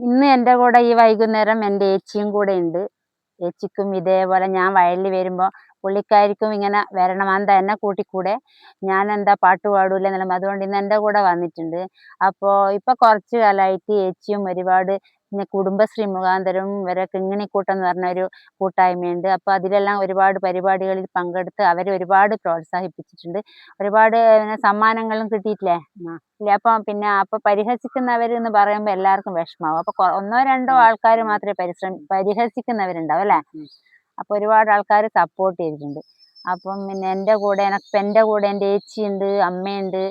ഇന്ന് എൻ്റെ കൂടെ ഈ വൈകുന്നേരം എൻ്റെ ഏച്ചിയും കൂടെ ഉണ്ട്. ഏച്ചിക്കും ഇതേപോലെ ഞാൻ വയലിൽ വരുമ്പോൾ പുള്ളിക്കാരിക്കും ഇങ്ങനെ വരണം, എന്താ എന്നെ കൂട്ടിക്കൂടെ, ഞാൻ എന്താ പാട്ട് പാടൂല എന്നെല്ലാം, അതുകൊണ്ട് ഇന്ന് എൻ്റെ കൂടെ വന്നിട്ടുണ്ട്. അപ്പോൾ ഇപ്പം കുറച്ച് കാലമായിട്ട് ഏച്ചിയും ഒരുപാട് പിന്നെ കുടുംബശ്രീ മുഖാന്തരം ഇവരെ കിങ്ങിണിക്കൂട്ടം എന്ന് പറഞ്ഞൊരു കൂട്ടായ്മയുണ്ട്. അപ്പോൾ അതിലെല്ലാം ഒരുപാട് പരിപാടികളിൽ പങ്കെടുത്ത് അവരെ ഒരുപാട് പ്രോത്സാഹിപ്പിച്ചിട്ടുണ്ട്. ഒരുപാട് സമ്മാനങ്ങളും കിട്ടിയിട്ടില്ലേ. ഇല്ല അപ്പം പിന്നെ അപ്പോൾ പരിഹസിക്കുന്നവരെന്ന് പറയുമ്പോൾ എല്ലാവർക്കും വിഷമാവും. അപ്പോൾ ഒന്നോ രണ്ടോ ആൾക്കാർ മാത്രമേ പരിഹസിക്കുന്നവരുണ്ടാവും അല്ലേ. അപ്പോൾ ഒരുപാട് ആൾക്കാർ സപ്പോർട്ട് ചെയ്തിട്ടുണ്ട്. അപ്പം പിന്നെ എൻ്റെ കൂടെ എൻ്റെ ഏച്ചിയുണ്ട്, അമ്മയുണ്ട്,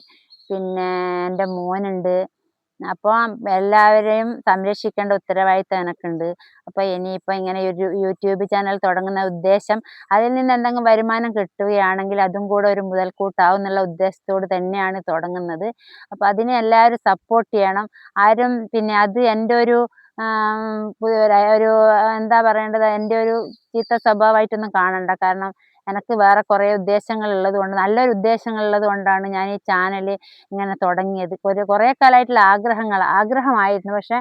പിന്നെ എൻ്റെ മോനുണ്ട്. അപ്പോൾ എല്ലാവരെയും സംരക്ഷിക്കേണ്ട ഉത്തരവാദിത്തം എനിക്കുണ്ട്. അപ്പോൾ ഇനിയിപ്പോൾ ഇങ്ങനെ ഒരു യൂട്യൂബ് ചാനൽ തുടങ്ങുന്ന ഉദ്ദേശം, അതിൽ നിന്ന് എന്തെങ്കിലും വരുമാനം കിട്ടുകയാണെങ്കിൽ അതും കൂടെ ഒരു മുതൽക്കൂട്ടാവും എന്നുള്ള ഉദ്ദേശത്തോട് തന്നെയാണ് തുടങ്ങുന്നത്. അപ്പോൾ അതിനെ എല്ലാവരും സപ്പോർട്ട് ചെയ്യണം. ആരും പിന്നെ അത് എൻ്റെ ഒരു ഒരു എന്താ പറയേണ്ടത്, എൻ്റെ ഒരു ചീത്ത സ്വഭാവമായിട്ടൊന്നും കാണണ്ട. കാരണം എനിക്ക് വേറെ കുറേ ഉദ്ദേശങ്ങളുള്ളത് കൊണ്ട്, നല്ലൊരു ഉദ്ദേശങ്ങളുള്ളത് കൊണ്ടാണ് ഞാൻ ഈ ചാനൽ ഇങ്ങനെ തുടങ്ങിയത്. കുറേ കാലമായിട്ടുള്ള ആഗ്രഹമായിരുന്നു. പക്ഷെ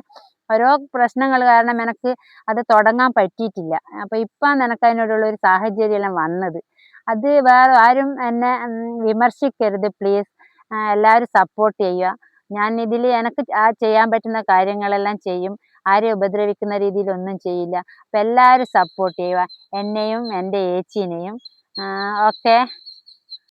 ഓരോ പ്രശ്നങ്ങൾ കാരണം എനിക്ക് അത് തുടങ്ങാൻ പറ്റിയിട്ടില്ല. അപ്പോൾ ഇപ്പം എനിക്ക് അതിനോടുള്ള ഒരു സാഹചര്യമെല്ലാം വന്നത്. അത് വേറെ ആരും എന്നെ വിമർശിക്കരുത് പ്ലീസ്. എല്ലാവരും സപ്പോർട്ട് ചെയ്യുക. ഞാൻ ഇതിൽ എനിക്ക് ചെയ്യാൻ പറ്റുന്ന കാര്യങ്ങളെല്ലാം ചെയ്യും. ആരെയും ഉപദ്രവിക്കുന്ന രീതിയിലൊന്നും ചെയ്യില്ല. അപ്പം എല്ലാവരും സപ്പോർട്ട് ചെയ്യുക, എന്നെയും എൻ്റെ ഏച്ചീനെയും. ഓക്കെ.